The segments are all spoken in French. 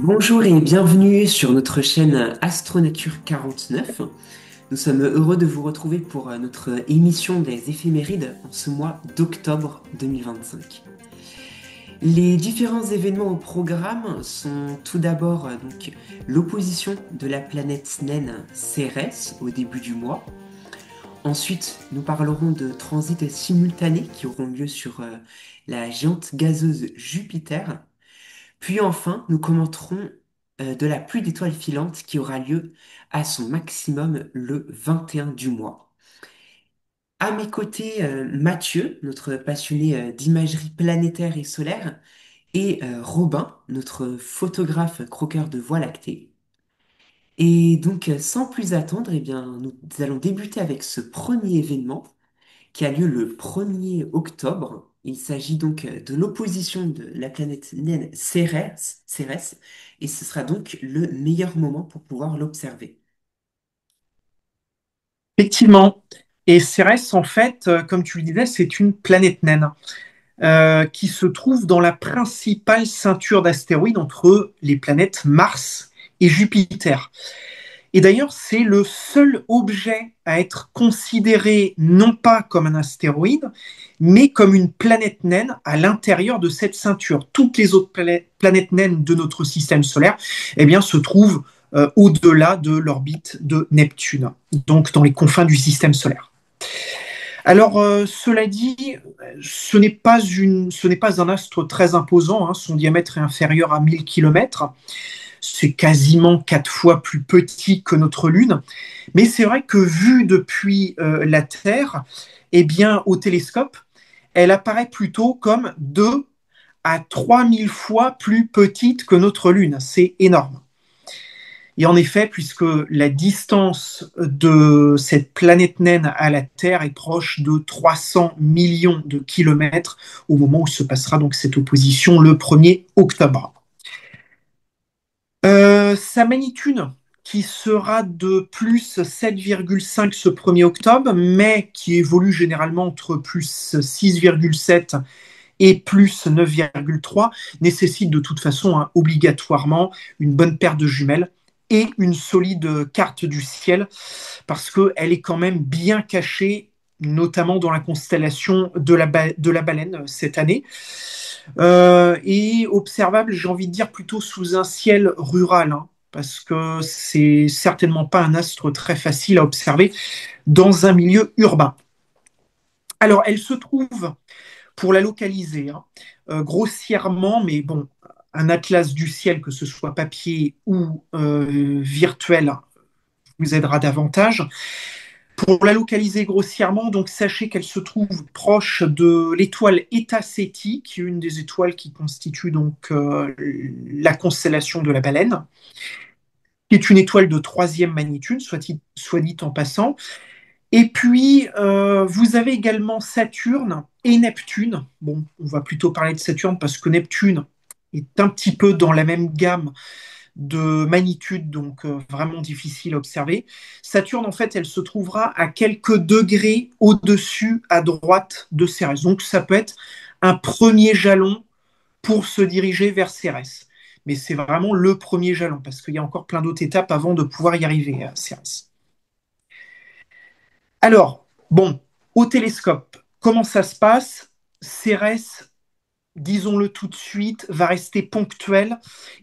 Bonjour et bienvenue sur notre chaîne Astronature 49. Nous sommes heureux de vous retrouver pour notre émission des éphémérides en ce mois d'octobre 2025. Les différents événements au programme sont tout d'abord donc l'opposition de la planète naine Cérès au début du mois. Ensuite, nous parlerons de transits simultanés qui auront lieu sur la géante gazeuse Jupiter. Puis enfin, nous commenterons de la pluie d'étoiles filantes qui aura lieu à son maximum le 21 du mois. À mes côtés, Mathieu, notre passionné d'imagerie planétaire et solaire, et Robin, notre photographe croqueur de Voie lactée. Et donc, sans plus attendre, eh bien, nous allons débuter avec ce premier événement qui a lieu le 1er octobre. Il s'agit donc de l'opposition de la planète naine Cérès, et ce sera donc le meilleur moment pour pouvoir l'observer. Effectivement. Et Cérès, en fait, comme tu le disais, c'est une planète naine qui se trouve dans la principale ceinture d'astéroïdes entre les planètes Mars et Jupiter. Et d'ailleurs, c'est le seul objet à être considéré non pas comme un astéroïde, mais comme une planète naine à l'intérieur de cette ceinture. Toutes les autres planètes naines de notre système solaire, eh bien, se trouvent au-delà de l'orbite de Neptune, donc dans les confins du système solaire. Alors, cela dit, ce n'est pas un astre très imposant, hein. Son diamètre est inférieur à 1000 km. C'est quasiment 4 fois plus petit que notre Lune. Mais c'est vrai que vu depuis la Terre, eh bien, au télescope, elle apparaît plutôt comme 2 à 3000 fois plus petite que notre Lune. C'est énorme. Et en effet, puisque la distance de cette planète naine à la Terre est proche de 300 millions de kilomètres au moment où se passera donc cette opposition le 1er octobre. Sa magnitude qui sera de plus 7,5 ce 1er octobre, mais qui évolue généralement entre plus 6,7 et plus 9,3, nécessite de toute façon obligatoirement une bonne paire de jumelles et une solide carte du ciel, parce qu'elle est quand même bien cachée, notamment dans la constellation de la baleine cette année, et observable, j'ai envie de dire, plutôt sous un ciel rural, hein, parce que c'est certainement pas un astre très facile à observer dans un milieu urbain. Alors, elle se trouve, pour la localiser, hein, grossièrement, mais bon, un atlas du ciel, que ce soit papier ou virtuel, vous aidera davantage. Pour la localiser grossièrement, donc sachez qu'elle se trouve proche de l'étoile Eta Ceti, qui est une des étoiles qui constitue donc la constellation de la Baleine, qui est une étoile de troisième magnitude, soit dit en passant. Et puis, vous avez également Saturne et Neptune. Bon, on va plutôt parler de Saturne parce que Neptune est un petit peu dans la même gamme de magnitude, donc vraiment difficile à observer. Saturne, en fait, elle se trouvera à quelques degrés au-dessus, à droite de Cérès. Donc, ça peut être un premier jalon pour se diriger vers Cérès. Mais c'est vraiment le premier jalon, parce qu'il y a encore plein d'autres étapes avant de pouvoir y arriver à Cérès. Alors, bon, au télescope, comment ça se passe? Cérès, disons-le tout de suite, va rester ponctuel,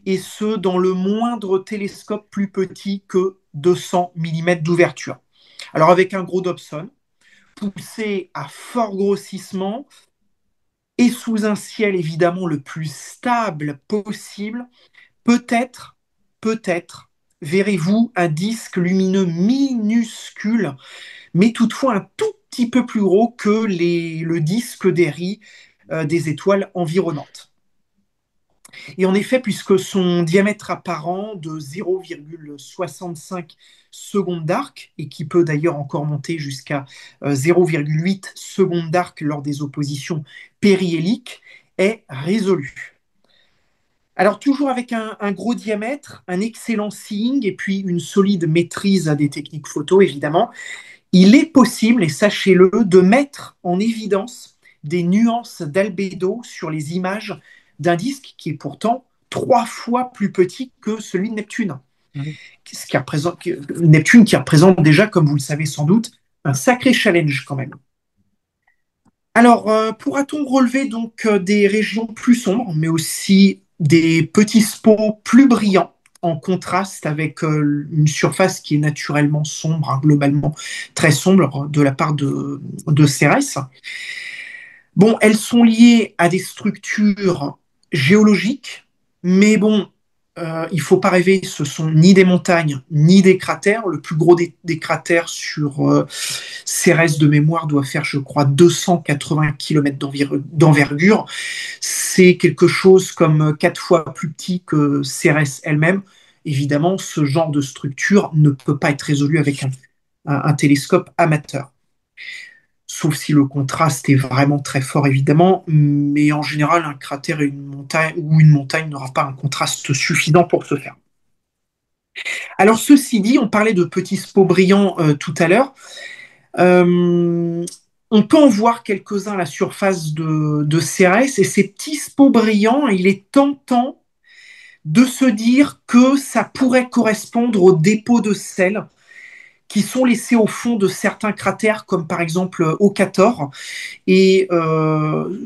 et ce, dans le moindre télescope plus petit que 200 mm d'ouverture. Alors avec un gros Dobson, poussé à fort grossissement, et sous un ciel évidemment le plus stable possible, peut-être, verrez-vous un disque lumineux minuscule, mais toutefois un tout petit peu plus gros que le disque des étoiles environnantes. Et en effet, puisque son diamètre apparent de 0,65 secondes d'arc, et qui peut d'ailleurs encore monter jusqu'à 0,8 secondes d'arc lors des oppositions périhéliques, est résolu. Alors toujours avec un gros diamètre, un excellent seeing et puis une solide maîtrise des techniques photo, évidemment, il est possible, et sachez-le, de mettre en évidence des nuances d'albédo sur les images d'un disque qui est pourtant 3 fois plus petit que celui de Neptune. Ce qui représente, Neptune qui représente déjà, comme vous le savez sans doute, un sacré challenge quand même. Alors, pourra-t-on relever donc des régions plus sombres, mais aussi des petits spots plus brillants, en contraste avec une surface qui est naturellement sombre, hein, globalement très sombre de la part de Cérès. Bon, elles sont liées à des structures géologiques, mais bon, il faut pas rêver, ce sont ni des montagnes, ni des cratères. Le plus gros des cratères sur Cérès de mémoire doit faire, je crois, 280 km d'envergure. C'est quelque chose comme 4 fois plus petit que Cérès elle-même. Évidemment, ce genre de structure ne peut pas être résolu avec un télescope amateur, sauf si le contraste est vraiment très fort, évidemment, mais en général, un cratère et une montagne n'aura pas un contraste suffisant pour ce faire. Alors, ceci dit, on parlait de petits spots brillants tout à l'heure. Euh, on peut en voir quelques-uns à la surface de Cérès, et ces petits spots brillants, il est tentant de se dire que ça pourrait correspondre aux dépôts de sel qui sont laissés au fond de certains cratères, comme par exemple Okator, et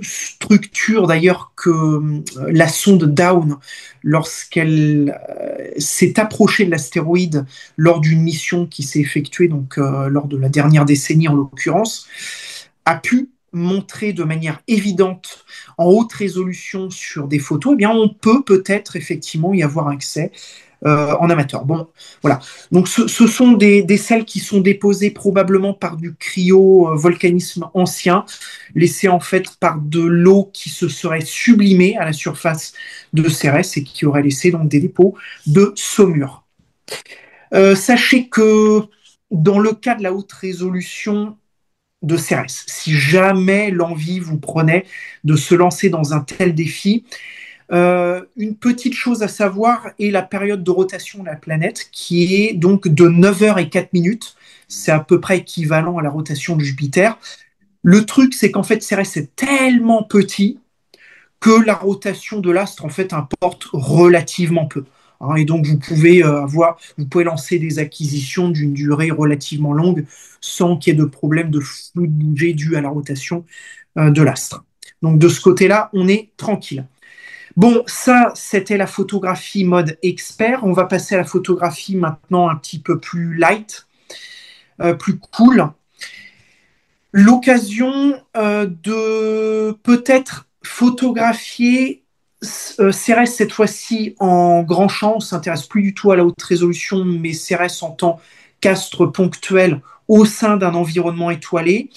structure d'ailleurs que la sonde Dawn, lorsqu'elle s'est approchée de l'astéroïde lors d'une mission qui s'est effectuée donc lors de la dernière décennie en l'occurrence, a pu montrer de manière évidente en haute résolution sur des photos, eh bien on peut peut-être effectivement y avoir accès en amateur. Bon, voilà. Donc, ce sont des sels qui sont déposés probablement par du cryovolcanisme ancien, laissés en fait par de l'eau qui se serait sublimée à la surface de Cérès et qui aurait laissé donc des dépôts de saumure. Sachez que dans le cas de la haute résolution de Cérès, si jamais l'envie vous prenait de se lancer dans un tel défi, une petite chose à savoir est la période de rotation de la planète, qui est donc de 9 heures et 4 minutes. C'est à peu près équivalent à la rotation de Jupiter. Le truc, c'est qu'en fait, Cérès est tellement petit que la rotation de l'astre, en fait, importe relativement peu. Hein, et donc, vous pouvez lancer des acquisitions d'une durée relativement longue sans qu'il y ait de problème de flou de bouger dû à la rotation de l'astre. Donc, de ce côté-là, on est tranquille. Bon, ça, c'était la photographie mode expert. On va passer à la photographie maintenant un petit peu plus light, plus cool. L'occasion de peut-être photographier Cérès cette fois-ci en grand champ. On ne s'intéresse plus du tout à la haute résolution, mais Cérès en tant qu'astre ponctuel au sein d'un environnement étoilé.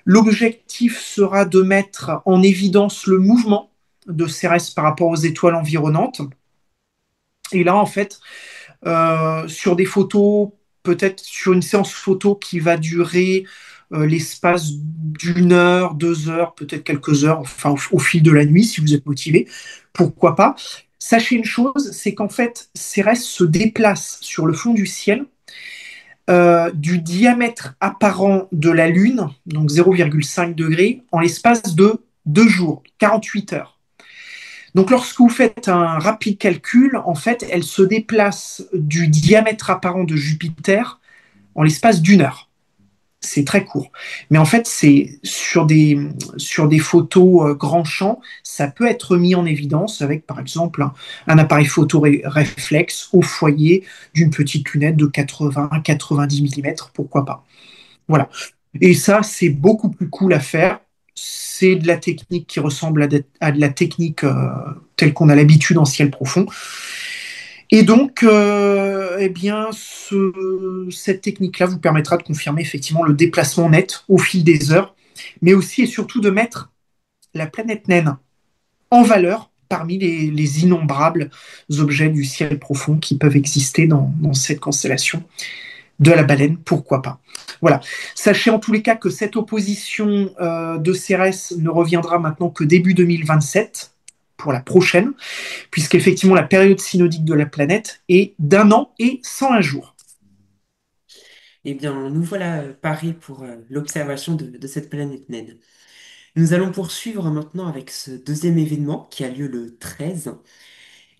L'objectif sera de mettre en évidence le mouvement de Cérès par rapport aux étoiles environnantes. Et là, en fait, sur des photos, peut-être sur une séance photo qui va durer l'espace d'1 heure, 2 heures, peut-être quelques heures, enfin au fil de la nuit, si vous êtes motivé, pourquoi pas. Sachez une chose, c'est qu'en fait, Cérès se déplace sur le fond du ciel du diamètre apparent de la Lune, donc 0,5 degrés, en l'espace de 2 jours, 48 heures. Donc, lorsque vous faites un rapide calcul, en fait, elle se déplace du diamètre apparent de Jupiter en l'espace d'1 heure. C'est très court. Mais en fait, c'est sur des photos grand champ, ça peut être mis en évidence avec, par exemple, un appareil photo réflexe au foyer d'une petite lunette de 80-90 mm, pourquoi pas. Voilà. Et ça, c'est beaucoup plus cool à faire. C'est de la technique qui ressemble à de la technique telle qu'on a l'habitude en ciel profond. Et donc, eh bien, cette technique-là vous permettra de confirmer effectivement le déplacement net au fil des heures, mais aussi et surtout de mettre la planète naine en valeur parmi les innombrables objets du ciel profond qui peuvent exister dans cette constellation de la baleine, pourquoi pas. Voilà. Sachez en tous les cas que cette opposition de Cérès ne reviendra maintenant que début 2027 pour la prochaine, puisqu'effectivement la période synodique de la planète est d'1 an et 101 jours. Eh bien, nous voilà parés pour l'observation de cette planète naine. Nous allons poursuivre maintenant avec ce deuxième événement qui a lieu le 13.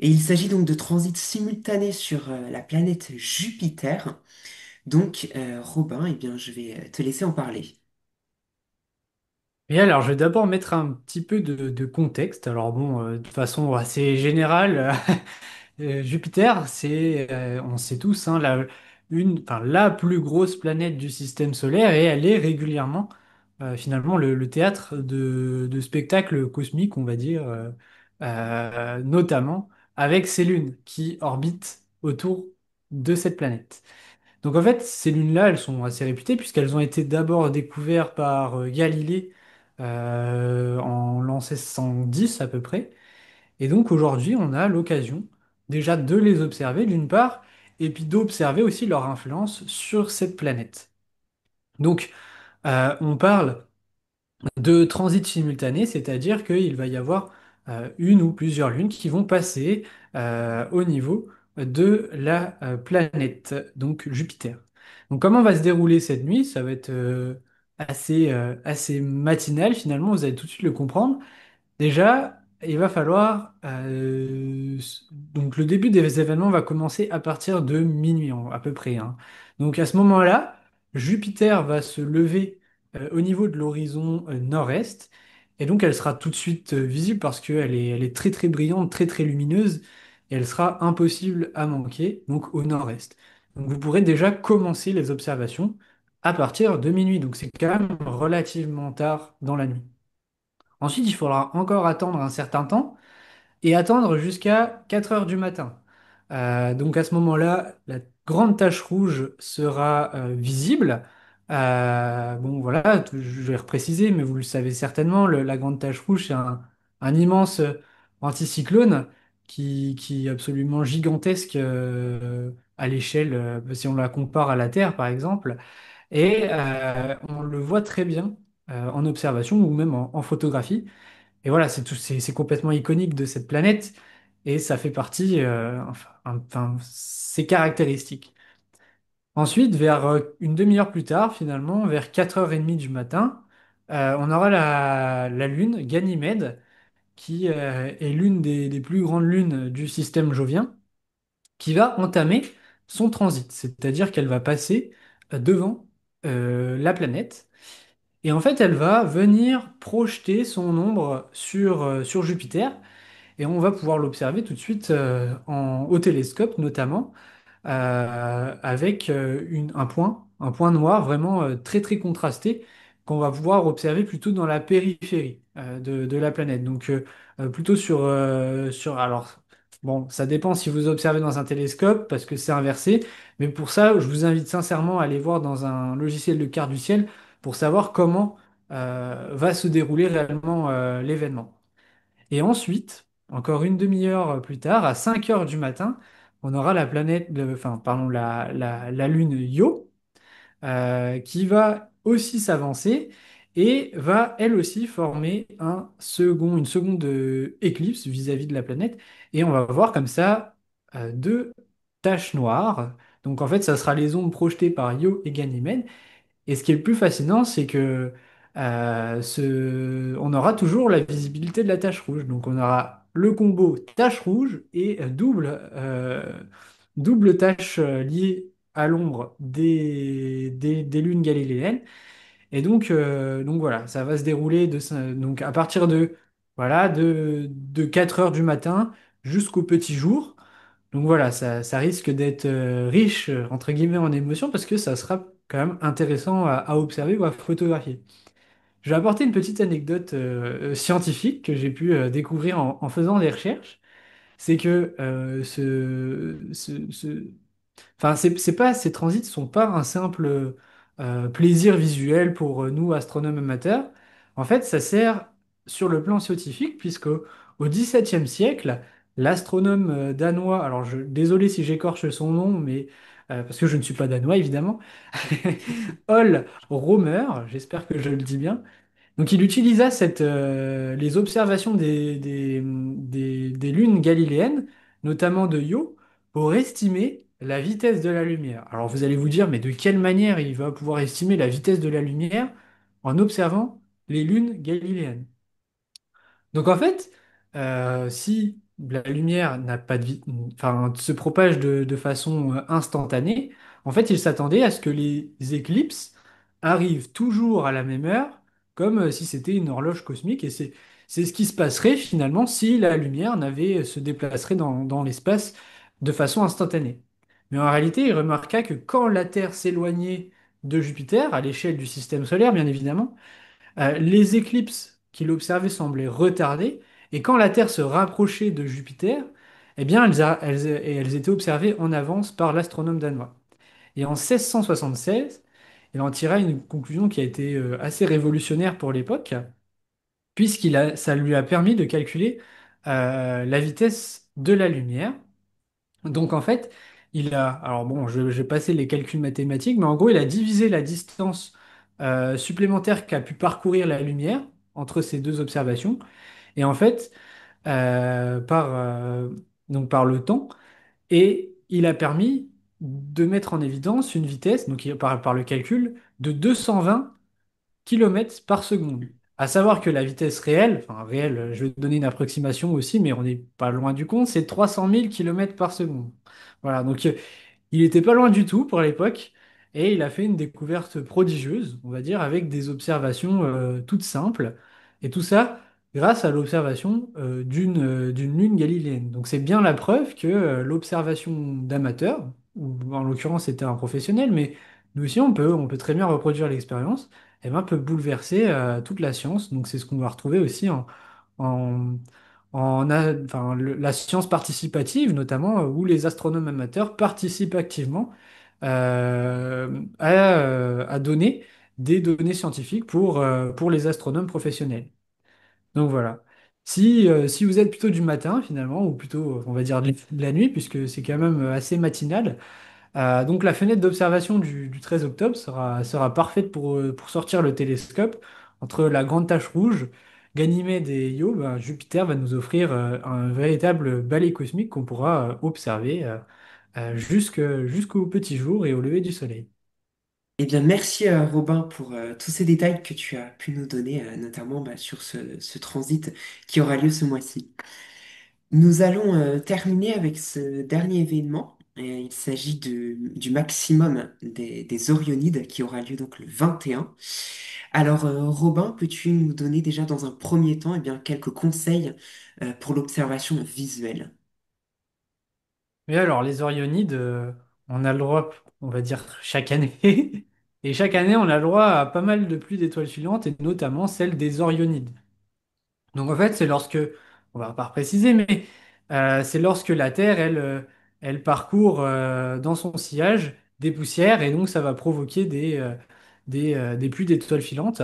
Et il s'agit donc de transits simultanés sur la planète Jupiter. Donc, Robin, eh bien, je vais te laisser en parler. Et alors, je vais d'abord mettre un petit peu de contexte. Alors bon, de façon assez générale, Jupiter, on sait tous, hein, enfin, la plus grosse planète du système solaire et elle est régulièrement, finalement, le théâtre de spectacles cosmiques, on va dire, notamment avec ces lunes qui orbitent autour de cette planète. Donc en fait, ces lunes-là, elles sont assez réputées puisqu'elles ont été d'abord découvertes par Galilée en l'an 1610 à peu près. Et donc aujourd'hui, on a l'occasion déjà de les observer d'une part, et puis d'observer aussi leur influence sur cette planète. Donc on parle de transit simultané, c'est-à-dire qu'il va y avoir une ou plusieurs lunes qui vont passer au niveau de la planète, donc Jupiter. Donc comment va se dérouler cette nuit? Ça va être assez matinal finalement, vous allez tout de suite le comprendre. Déjà, il va falloir donc le début des événements va commencer à partir de minuit à peu près, hein. Donc à ce moment-là, Jupiter va se lever au niveau de l'horizon nord-est et donc elle sera tout de suite visible parce qu'elle est très très brillante, très très lumineuse et elle sera impossible à manquer donc au nord-est. Donc vous pourrez déjà commencer les observations à partir de minuit. Donc c'est quand même relativement tard dans la nuit. Ensuite, il faudra encore attendre un certain temps et attendre jusqu'à 4 heures du matin. Donc à ce moment-là, la grande tache rouge sera visible. Bon voilà, je vais repréciser, mais vous le savez certainement, la grande tache rouge, c'est un immense anticyclone qui est absolument gigantesque à l'échelle, si on la compare à la Terre par exemple. Et on le voit très bien en observation ou même en photographie. Et voilà, c'est complètement iconique de cette planète et ça fait partie, enfin, c'est caractéristique. Ensuite, vers une demi-heure plus tard, finalement, vers 4h30 du matin, on aura la Lune, Ganymède, qui est l'une des plus grandes lunes du système jovien, qui va entamer son transit, c'est-à-dire qu'elle va passer devant la planète. Et en fait, elle va venir projeter son ombre sur Jupiter et on va pouvoir l'observer tout de suite au télescope notamment avec un point noir vraiment très très contrasté qu'on va pouvoir observer plutôt dans la périphérie de la planète. Donc plutôt alors bon, ça dépend si vous observez dans un télescope parce que c'est inversé, mais pour ça, je vous invite sincèrement à aller voir dans un logiciel de carte du ciel pour savoir comment va se dérouler réellement l'événement. Et ensuite, encore une demi-heure plus tard, à 5 heures du matin, on aura enfin, pardon, la lune Io, qui va aussi s'avancer et va elle aussi former une seconde éclipse vis-à-vis de la planète. Et on va voir comme ça deux taches noires. Donc en fait, ça sera les ondes projetées par Io et Ganymède. Et ce qui est le plus fascinant, c'est que on aura toujours la visibilité de la tache rouge. Donc on aura le combo tache rouge et double tache liée à l'ombre des lunes galiléennes. Et donc voilà, ça va se dérouler donc à partir voilà, de 4 heures du matin jusqu'au petit jour. Donc voilà, ça risque d'être riche, entre guillemets, en émotions parce que ça sera quand même intéressant à observer ou à photographier. Je vais apporter une petite anecdote scientifique que j'ai pu découvrir en faisant des recherches. C'est que enfin, c'est pas, ces transits sont pas un simple plaisir visuel pour nous, astronomes amateurs. En fait, ça sert sur le plan scientifique, puisque au XVIIe siècle, l'astronome danois, alors désolé si j'écorche son nom, mais parce que je ne suis pas danois, évidemment, Hol Romer, j'espère que je le dis bien, donc il utilisa les observations des lunes galiléennes, notamment de Io, pour estimer la vitesse de la lumière. Alors vous allez vous dire, mais de quelle manière il va pouvoir estimer la vitesse de la lumière en observant les lunes galiléennes? Donc en fait, si la lumière n'a pas de enfin, se propage de façon instantanée, en fait, il s'attendait à ce que les éclipses arrivent toujours à la même heure, comme si c'était une horloge cosmique, et c'est ce qui se passerait finalement si la lumière se déplacerait dans l'espace de façon instantanée. Mais en réalité, il remarqua que quand la Terre s'éloignait de Jupiter, à l'échelle du système solaire, bien évidemment, les éclipses qu'il observait semblaient retardées, et quand la Terre se rapprochait de Jupiter, eh bien, elles étaient observées en avance par l'astronome danois. Et en 1676, il en tira une conclusion qui a été assez révolutionnaire pour l'époque, ça lui a permis de calculer la vitesse de la lumière. Donc en fait, alors bon, j'ai passé les calculs mathématiques, mais en gros, il a divisé la distance supplémentaire qu'a pu parcourir la lumière entre ces deux observations, et en fait, donc par le temps, et il a permis de mettre en évidence une vitesse, par le calcul, de 220 kilomètres par seconde. À savoir que la vitesse réelle, enfin réelle, je vais te donner une approximation aussi, mais on n'est pas loin du compte, c'est 300 000 kilomètres par seconde. Voilà, donc il était pas loin du tout pour l'époque, et il a fait une découverte prodigieuse, on va dire, avec des observations toutes simples, et tout ça grâce à l'observation d'une lune galiléenne. Donc c'est bien la preuve que l'observation d'amateurs, ou en l'occurrence c'était un professionnel, mais nous aussi on peut très bien reproduire l'expérience, et ben, peut bouleverser toute la science. Donc c'est ce qu'on va retrouver aussi en, enfin, la science participative, notamment, où les astronomes amateurs participent activement à donner des données scientifiques pour les astronomes professionnels. Donc voilà. Si vous êtes plutôt du matin, finalement, ou plutôt, on va dire, de la nuit, puisque c'est quand même assez matinal, donc la fenêtre d'observation du 13 octobre sera parfaite pour sortir le télescope. Entre la grande tache rouge, Ganymède et Io, ben, Jupiter va nous offrir un véritable balai cosmique qu'on pourra observer jusqu'au petit jour et au lever du soleil. Eh bien, merci Robin pour tous ces détails que tu as pu nous donner, notamment bah, sur ce transit qui aura lieu ce mois-ci. Nous allons terminer avec ce dernier événement. Et il s'agit du maximum des Orionides qui aura lieu donc le 21. Alors, Robin, peux-tu nous donner déjà dans un premier temps eh bien, quelques conseils pour l'observation visuelle? Mais alors, les Orionides, on a le droit, on va dire, chaque année. Et chaque année, on a le droit à pas mal de pluies d'étoiles filantes, et notamment celle des Orionides. Donc en fait, c'est lorsque, on va pas préciser, mais c'est lorsque la Terre, elle parcourt dans son sillage des poussières, et donc ça va provoquer des pluies d'étoiles filantes.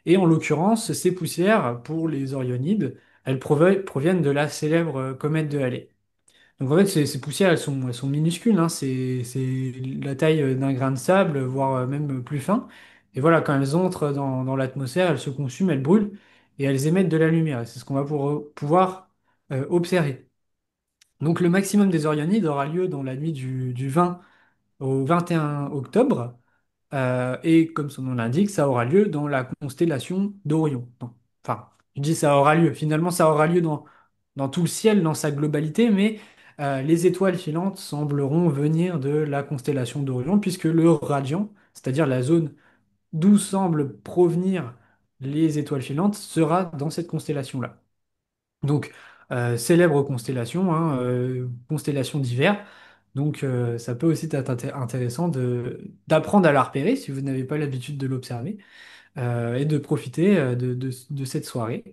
Et en l'occurrence, ces poussières, pour les Orionides, proviennent de la célèbre comète de Halley. Donc en fait, ces poussières, elles sont minuscules, hein. C'est la taille d'un grain de sable, voire même plus fin. Et voilà, quand elles entrent dans l'atmosphère, elles se consument, elles brûlent et elles émettent de la lumière. Et c'est ce qu'on va pouvoir observer. Donc le maximum des Orionides aura lieu dans la nuit du 20 au 21 octobre. Et comme son nom l'indique, ça aura lieu dans la constellation d'Orion. Enfin, je dis ça aura lieu. Finalement, ça aura lieu dans tout le ciel, dans sa globalité, mais les étoiles filantes sembleront venir de la constellation d'Orion, puisque le radiant, c'est-à-dire la zone d'où semblent provenir les étoiles filantes, sera dans cette constellation-là. Donc, célèbre constellation, hein, constellation d'hiver. Donc, ça peut aussi être intéressant d'apprendre à la repérer si vous n'avez pas l'habitude de l'observer et de profiter de cette soirée.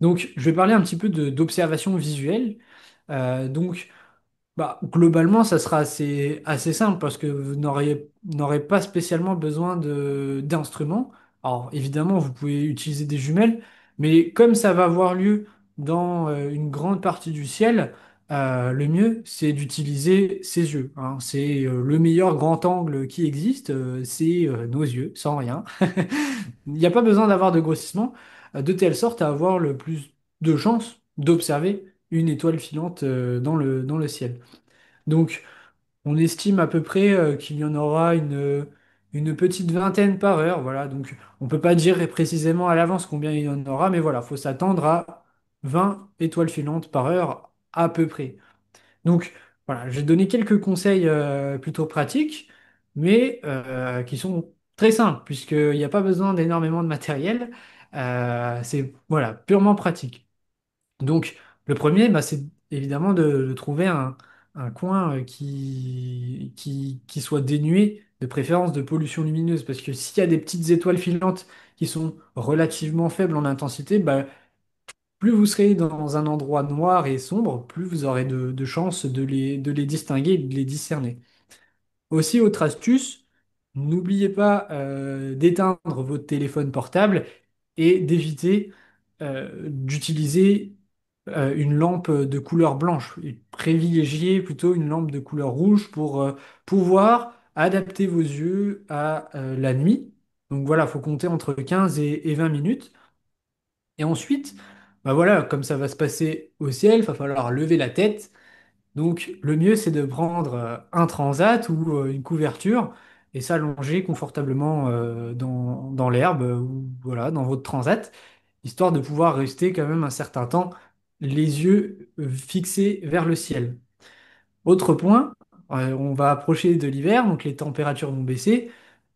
Donc, je vais parler un petit peu d'observation visuelle. Donc, bah, globalement, ça sera assez simple parce que vous n'aurez pas spécialement besoin d'instruments. Alors, évidemment, vous pouvez utiliser des jumelles, mais comme ça va avoir lieu dans une grande partie du ciel, le mieux, c'est d'utiliser ses yeux, hein. C'est le meilleur grand angle qui existe, c'est nos yeux, sans rien. Il n'y a pas besoin d'avoir de grossissement, de telle sorte à avoir le plus de chances d'observer une étoile filante dans le ciel. Donc, on estime à peu près qu'il y en aura une petite vingtaine par heure. Voilà, donc on peut pas dire précisément à l'avance combien il y en aura, mais voilà, faut s'attendre à 20 étoiles filantes par heure à peu près. Donc voilà, j'ai donné quelques conseils plutôt pratiques, mais qui sont très simples, puisqu'il n'y a pas besoin d'énormément de matériel. C'est voilà, purement pratique. Donc le premier, bah, c'est évidemment de trouver un coin qui soit dénué de préférence de pollution lumineuse, parce que s'il y a des petites étoiles filantes qui sont relativement faibles en intensité, bah, plus vous serez dans un endroit noir et sombre, plus vous aurez de chances de les distinguer et de les discerner. Aussi, autre astuce, n'oubliez pas d'éteindre votre téléphone portable et d'éviter d'utiliser une lampe de couleur blanche. Et privilégiez plutôt une lampe de couleur rouge pour pouvoir adapter vos yeux à la nuit. Donc voilà, il faut compter entre 15 et 20 minutes. Et ensuite, bah voilà, comme ça va se passer au ciel, il va falloir lever la tête. Donc le mieux, c'est de prendre un transat ou une couverture et s'allonger confortablement dans l'herbe ou voilà, dans votre transat, histoire de pouvoir rester quand même un certain temps les yeux fixés vers le ciel. Autre point, on va approcher de l'hiver, donc les températures vont baisser.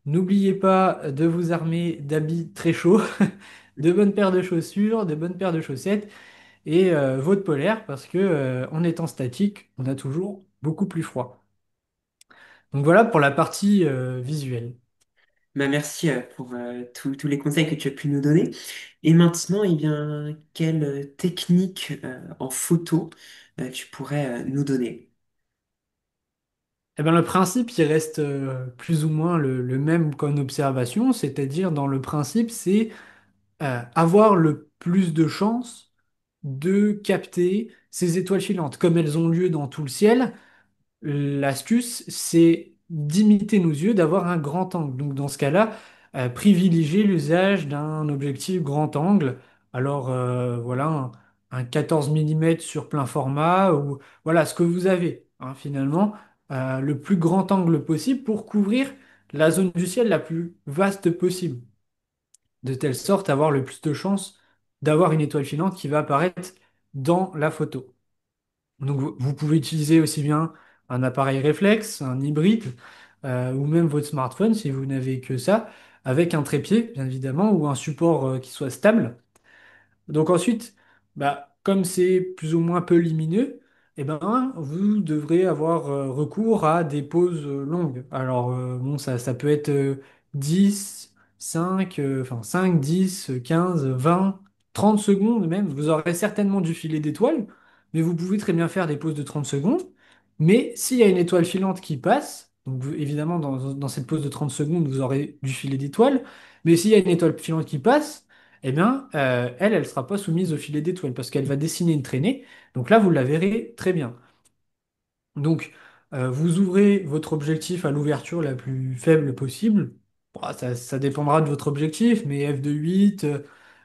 N'oubliez pas de vous armer d'habits très chauds, de bonnes paires de chaussures, de bonnes paires de chaussettes et votre polaire parce que en étant statique, on a toujours beaucoup plus froid. Donc voilà pour la partie visuelle. Bah, merci pour tous les conseils que tu as pu nous donner. Et maintenant, eh bien, quelle technique en photo tu pourrais nous donner? Eh bien, le principe, il reste plus ou moins le même qu'en observation, c'est-à-dire dans le principe, c'est avoir le plus de chances de capter ces étoiles filantes. Comme elles ont lieu dans tout le ciel, l'astuce, c'est d'imiter nos yeux, d'avoir un grand angle. Donc dans ce cas-là, privilégier l'usage d'un objectif grand angle. Alors voilà, un 14 mm sur plein format, ou voilà ce que vous avez, hein, finalement, le plus grand angle possible pour couvrir la zone du ciel la plus vaste possible, de telle sorte à avoir le plus de chances d'avoir une étoile filante qui va apparaître dans la photo. Donc vous pouvez utiliser aussi bien un appareil réflexe, un hybride, ou même votre smartphone si vous n'avez que ça, avec un trépied bien évidemment, ou un support qui soit stable. Donc ensuite, bah, comme c'est plus ou moins peu lumineux, eh ben, vous devrez avoir recours à des pauses longues. Alors bon, ça peut être 10, 5, enfin 5, 10, 15, 20, 30 secondes même. Vous aurez certainement du filet d'étoiles, mais vous pouvez très bien faire des pauses de 30 secondes. Mais s'il y a une étoile filante qui passe, donc évidemment dans cette pause de 30 secondes, vous aurez du filet d'étoiles, mais s'il y a une étoile filante qui passe, eh bien, elle ne sera pas soumise au filet d'étoiles parce qu'elle va dessiner une traînée. Donc là, vous la verrez très bien. Donc, vous ouvrez votre objectif à l'ouverture la plus faible possible. Bon, ça dépendra de votre objectif, mais f2.8,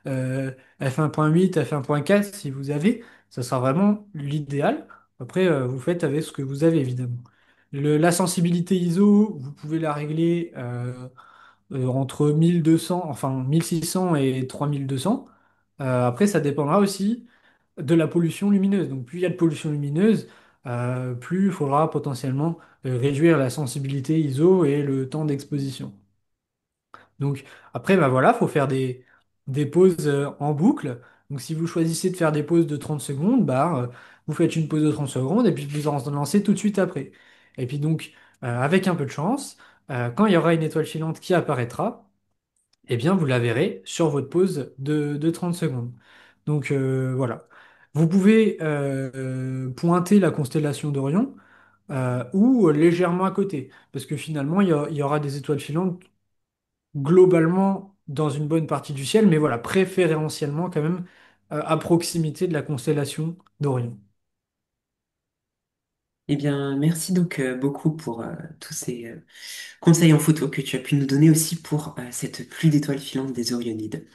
f1.8, f1.4, si vous avez, ça sera vraiment l'idéal. Après, vous faites avec ce que vous avez, évidemment. La sensibilité ISO, vous pouvez la régler entre 1200, enfin 1600 et 3200. Après, ça dépendra aussi de la pollution lumineuse. Donc, plus il y a de pollution lumineuse, plus il faudra potentiellement réduire la sensibilité ISO et le temps d'exposition. Donc, après, bah voilà, faut faire des pauses en boucle. Donc, si vous choisissez de faire des pauses de 30 secondes, bah, vous faites une pause de 30 secondes et puis vous en lancez tout de suite après. Et puis donc, avec un peu de chance, quand il y aura une étoile filante qui apparaîtra, eh bien, vous la verrez sur votre pause de 30 secondes. Donc voilà. Vous pouvez pointer la constellation d'Orion ou légèrement à côté, parce que finalement, il y aura des étoiles filantes globalement dans une bonne partie du ciel, mais voilà, préférentiellement quand même à proximité de la constellation d'Orion. Eh bien, merci donc beaucoup pour tous ces conseils en photo que tu as pu nous donner aussi pour cette pluie d'étoiles filantes des Orionides.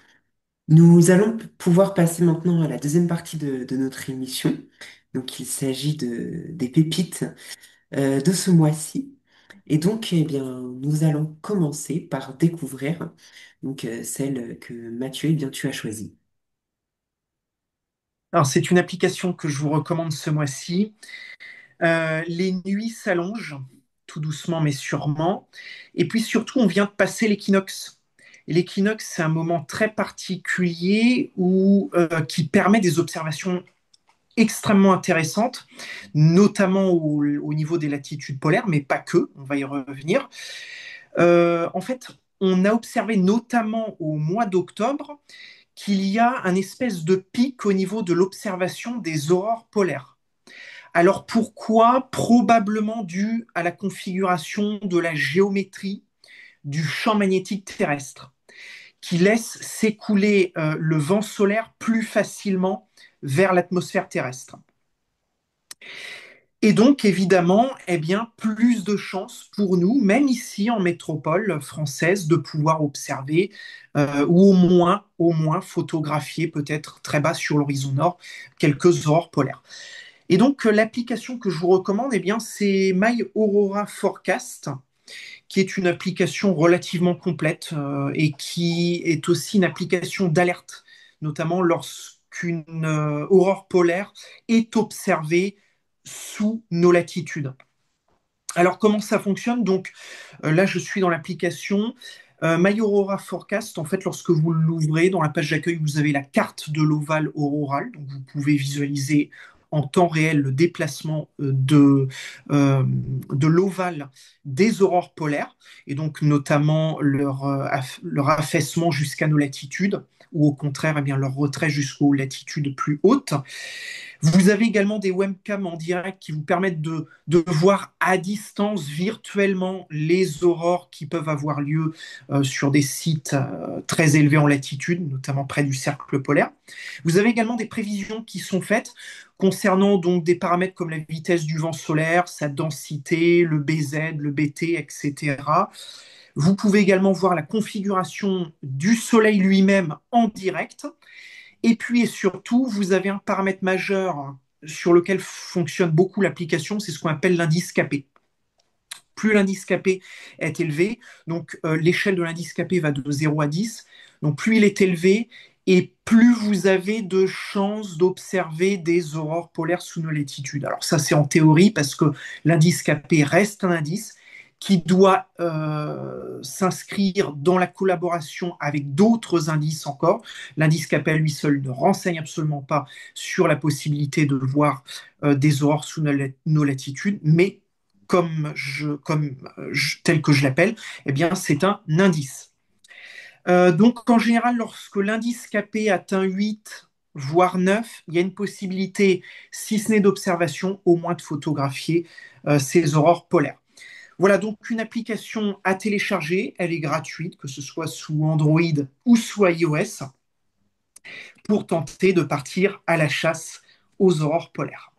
Nous allons pouvoir passer maintenant à la deuxième partie de notre émission. Donc, il s'agit des pépites de ce mois-ci. Et donc, eh bien, nous allons commencer par découvrir donc, celle que Mathieu, eh bien, tu as choisie. Alors, c'est une application que je vous recommande ce mois-ci. Les nuits s'allongent, tout doucement mais sûrement. Et puis surtout, on vient de passer l'équinoxe. Et l'équinoxe, c'est un moment très particulier qui permet des observations extrêmement intéressantes, notamment au niveau des latitudes polaires, mais pas que, on va y revenir. En fait, on a observé notamment au mois d'octobre qu'il y a un espèce de pic au niveau de l'observation des aurores polaires. Alors pourquoi? Probablement dû à la configuration de la géométrie du champ magnétique terrestre, qui laisse s'écouler le vent solaire plus facilement vers l'atmosphère terrestre. Et donc, évidemment, eh bien, plus de chances pour nous, même ici en métropole française, de pouvoir observer ou au moins photographier, peut-être très bas sur l'horizon nord, quelques aurores polaires. Et donc, l'application que je vous recommande, eh bien, c'est My Aurora Forecast, qui est une application relativement complète et qui est aussi une application d'alerte, notamment lorsqu'une aurore polaire est observée sous nos latitudes. Alors, comment ça fonctionne? Donc, là, je suis dans l'application My Aurora Forecast. En fait, lorsque vous l'ouvrez, dans la page d'accueil, vous avez la carte de l'ovale auroral. Donc, vous pouvez visualiser en temps réel le déplacement de l'ovale des aurores polaires, et donc notamment leur affaissement jusqu'à nos latitudes, ou au contraire, eh bien, leur retrait jusqu'aux latitudes plus hautes. Vous avez également des webcams en direct qui vous permettent de voir à distance virtuellement les aurores qui peuvent avoir lieu sur des sites très élevés en latitude, notamment près du cercle polaire. Vous avez également des prévisions qui sont faites concernant donc des paramètres comme la vitesse du vent solaire, sa densité, le BZ, le BT, etc. Vous pouvez également voir la configuration du Soleil lui-même en direct. Et puis et surtout, vous avez un paramètre majeur sur lequel fonctionne beaucoup l'application, c'est ce qu'on appelle l'indice KP. Plus l'indice KP est élevé, donc l'échelle de l'indice KP va de 0 à 10, donc plus il est élevé et plus vous avez de chances d'observer des aurores polaires sous nos latitudes. Alors ça c'est en théorie parce que l'indice KP reste un indice qui doit s'inscrire dans la collaboration avec d'autres indices encore. L'indice KP à lui seul ne renseigne absolument pas sur la possibilité de voir des aurores sous nos latitudes, mais tel que je l'appelle, eh bien, c'est un indice. Donc, en général, lorsque l'indice KP atteint 8, voire 9, il y a une possibilité, si ce n'est d'observation, au moins de photographier ces aurores polaires. Voilà donc une application à télécharger, elle est gratuite, que ce soit sous Android ou sous iOS, pour tenter de partir à la chasse aux aurores polaires.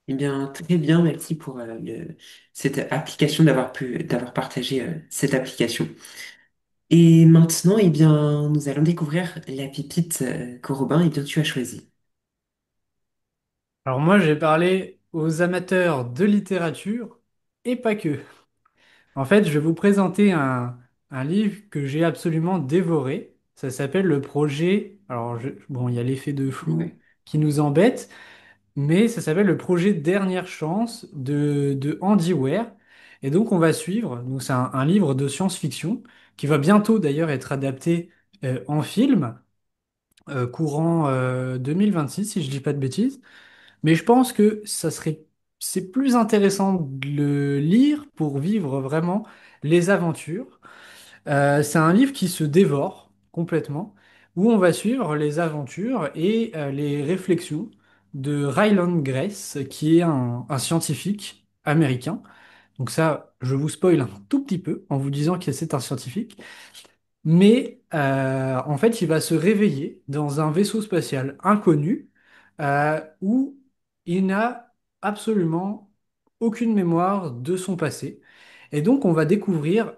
Eh bien, très bien, merci pour cette application, d'avoir partagé cette application. Et maintenant, eh bien, nous allons découvrir la pépite que Robin, eh bien, tu as choisie. Alors moi, j'ai parlé aux amateurs de littérature et pas que. En fait, je vais vous présenter un livre que j'ai absolument dévoré. Ça s'appelle le projet. Alors, bon, il y a l'effet de flou Ouais. qui nous embête, mais ça s'appelle le projet Dernière Chance de Andy Weir. Et donc, on va suivre. Donc, c'est un livre de science-fiction qui va bientôt d'ailleurs être adapté en film, courant 2026, si je dis pas de bêtises. Mais je pense que c'est plus intéressant de le lire pour vivre vraiment les aventures. C'est un livre qui se dévore complètement, où on va suivre les aventures et les réflexions de Ryland Grace, qui est un scientifique américain. Donc ça, je vous spoil un tout petit peu en vous disant que c'est un scientifique. Mais en fait, il va se réveiller dans un vaisseau spatial inconnu où il n'a absolument aucune mémoire de son passé. Et donc, on va découvrir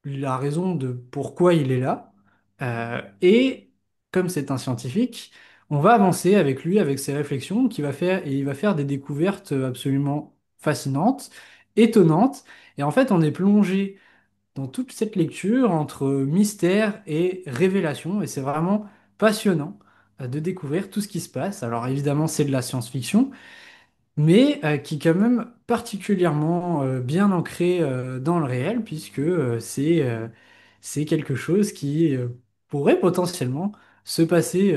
la raison de pourquoi il est là. Et comme c'est un scientifique, on va avancer avec lui, avec ses réflexions, et il va faire des découvertes absolument fascinantes, étonnantes. Et en fait, on est plongé dans toute cette lecture entre mystère et révélation, et c'est vraiment passionnant. de découvrir tout ce qui se passe. Alors évidemment, c'est de la science-fiction, mais qui est quand même particulièrement bien ancré dans le réel, puisque c'est quelque chose qui pourrait potentiellement se passer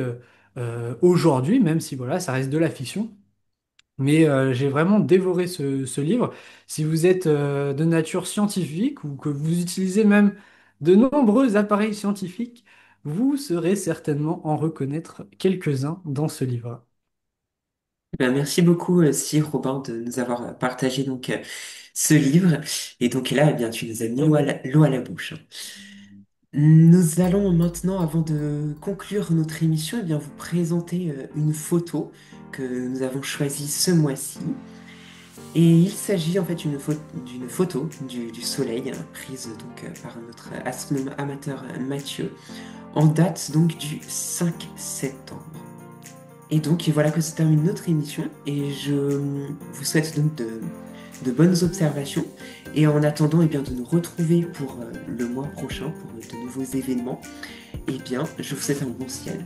aujourd'hui, même si voilà, ça reste de la fiction. Mais j'ai vraiment dévoré ce livre. Si vous êtes de nature scientifique ou que vous utilisez même de nombreux appareils scientifiques, vous saurez certainement en reconnaître quelques-uns dans ce livre. Ben, merci beaucoup, Sir Robin, de nous avoir partagé donc ce livre. Et donc là, eh bien, tu nous as mis l'eau à la bouche. Nous allons maintenant, avant de conclure notre émission, eh bien, vous présenter une photo que nous avons choisie ce mois-ci. Et il s'agit en fait d'une photo du soleil prise donc par notre astronome amateur Mathieu en date donc du 5 septembre. Et donc voilà que se termine notre émission et je vous souhaite donc de bonnes observations et en attendant eh bien, de nous retrouver pour le mois prochain pour de nouveaux événements, eh bien je vous souhaite un bon ciel.